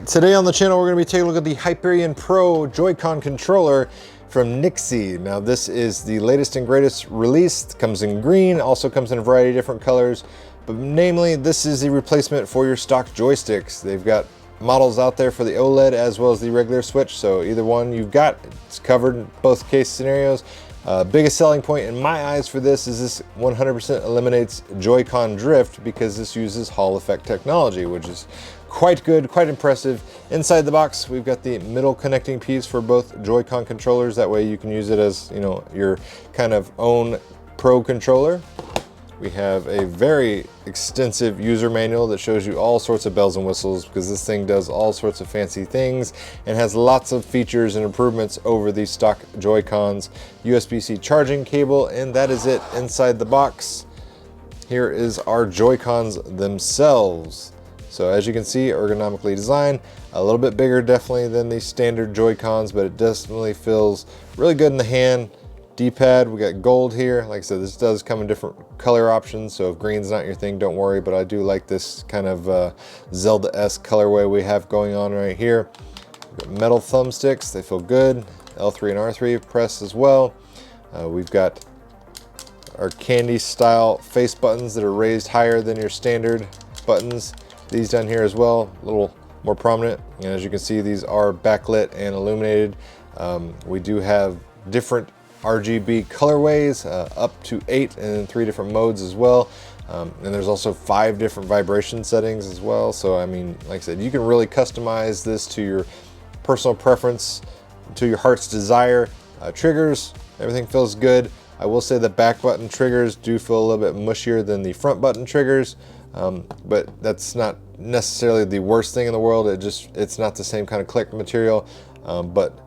Today on the channel, we're going to be taking a look at the Hyperion Pro Joy-Con controller from NYXI. Now, this is the latest and greatest release. It comes in green, also comes in a variety of different colors, but namely, this is the replacement for your stock joysticks. They've got models out there for the OLED as well as the regular switch, so either one you've got, it's covered in both case scenarios. Biggest selling point in my eyes for this is this 100% eliminates Joy-Con drift because this uses Hall effect technology, which is quite good, quite impressive. Inside the box, we've got the middle connecting piece for both Joy-Con controllers. That way you can use it as, you know, your kind of own pro controller. We have a very extensive user manual that shows you all sorts of bells and whistles because this thing does all sorts of fancy things and has lots of features and improvements over the stock Joy-Cons. USB-C charging cable, and that is it inside the box. Here is our Joy-Cons themselves. So as you can see, ergonomically designed, a little bit bigger definitely than the standard Joy-Cons, but it definitely feels really good in the hand. D-pad, we got gold here. Like I said, this does come in different color options, so if green's not your thing, don't worry, but I do like this kind of Zelda-esque colorway we have going on right here. We've got metal thumbsticks, they feel good. L3 and R3 press as well. We've got our candy style face buttons that are raised higher than your standard buttons. These down here as well, a little more prominent. And as you can see, these are backlit and illuminated. We do have different RGB colorways, up to 8 and in 3 different modes as well. And there's also 5 different vibration settings as well. So, I mean, like I said, you can really customize this to your personal preference, to your heart's desire. Triggers, everything feels good. I will say the back button triggers do feel a little bit mushier than the front button triggers. But that's not necessarily the worst thing in the world. It's not the same kind of click material. But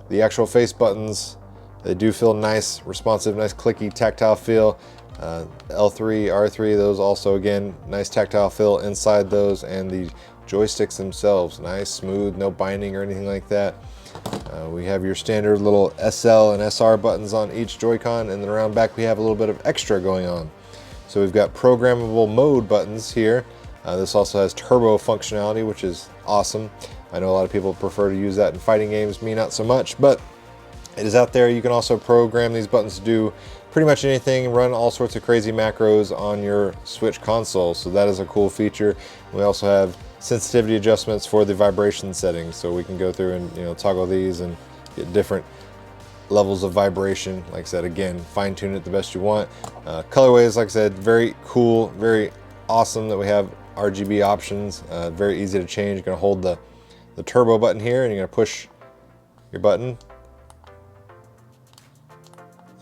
the actual face buttons, they do feel nice, responsive, nice clicky tactile feel. L3, R3, those also, again, nice tactile feel inside those, and the joysticks themselves, nice, smooth, no binding or anything like that. We have your standard little SL and SR buttons on each Joy-Con, and then around back we have a little bit of extra going on. So we've got programmable mode buttons here. This also has turbo functionality, which is awesome. I know a lot of people prefer to use that in fighting games, me not so much, but it is out there. You can also program these buttons to do pretty much anything, run all sorts of crazy macros on your Switch console. So that is a cool feature. We also have sensitivity adjustments for the vibration settings. So we can go through and, you know, toggle these and get different levels of vibration. Like I said, again, fine tune it the best you want. Colorways, like I said, very cool, very awesome that we have RGB options. Very easy to change. You're gonna hold the turbo button here and you're gonna push your button.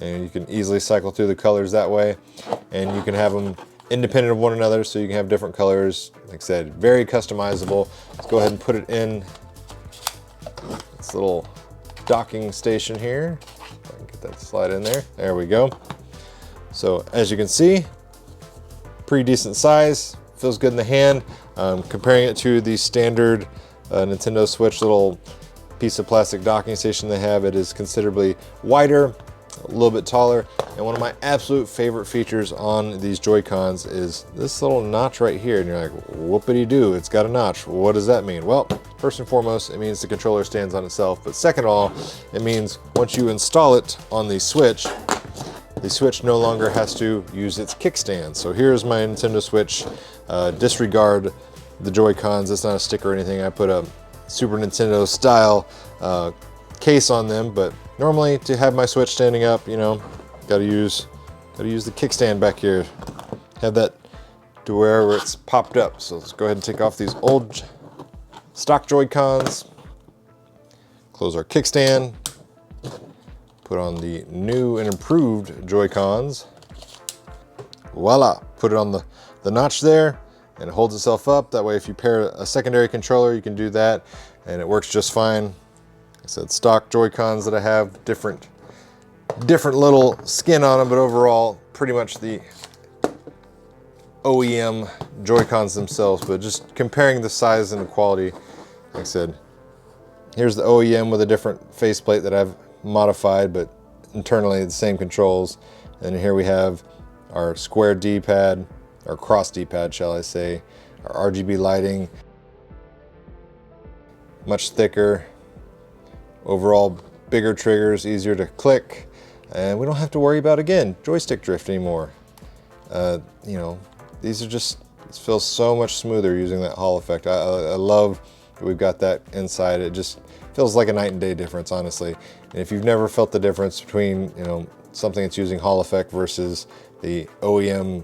And you can easily cycle through the colors that way, and you can have them independent of one another, so you can have different colors. Like I said, very customizable. Let's go ahead and put it in this little docking station here. If I can get that to slide in there. There we go. So as you can see, pretty decent size, feels good in the hand. Comparing it to the standard Nintendo Switch little piece of plastic docking station they have, it is considerably wider, a little bit taller, and one of my absolute favorite features on these Joy-Cons is this little notch right here. And you're like, whoopity-doo, it's got a notch. What does that mean? Well, first and foremost, it means the controller stands on itself, but second of all, it means once you install it on the Switch no longer has to use its kickstand. So here's my Nintendo Switch. Disregard the Joy-Cons, it's not a stick or anything. I put a Super Nintendo style case on them, but normally to have my Switch standing up, you know, gotta use the kickstand back here. Have that to wherever it's popped up. So let's go ahead and take off these old stock Joy-Cons, close our kickstand, put on the new and improved Joy-Cons. Voila, put it on the notch there, and it holds itself up. That way if you pair a secondary controller, you can do that, and it works just fine. I said stock Joy-Cons that I have, different little skin on them, but overall pretty much the OEM Joy-Cons themselves. But just comparing the size and the quality, like I said, here's the OEM with a different faceplate that I've modified, but internally the same controls. And here we have our square D-pad, or cross D-pad shall I say, our RGB lighting. much thicker. Overall, bigger triggers, easier to click, and we don't have to worry about, again, joystick drift anymore. You know, these are just, it feels so much smoother using that Hall effect. I love that we've got that inside. It just feels like a night and day difference, honestly. And if you've never felt the difference between, you know, something that's using Hall effect versus the OEM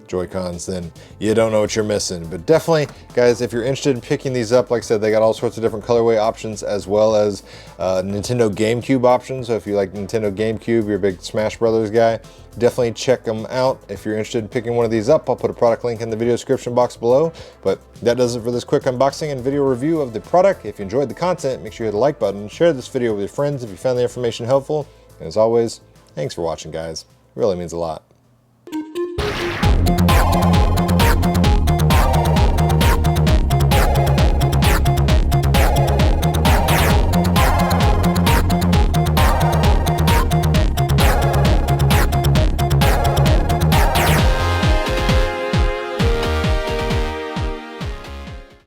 Joy-Cons, then you don't know what you're missing. But definitely, guys, if you're interested in picking these up, like I said, they got all sorts of different colorway options as well as Nintendo GameCube options. So if you like Nintendo GameCube, you're a big Smash Brothers guy, definitely check them out. If you're interested in picking one of these up, I'll put a product link in the video description box below. But that does it for this quick unboxing and video review of the product. If you enjoyed the content, make sure you hit the like button, share this video with your friends if you found the information helpful. And as always, thanks for watching, guys. It really means a lot.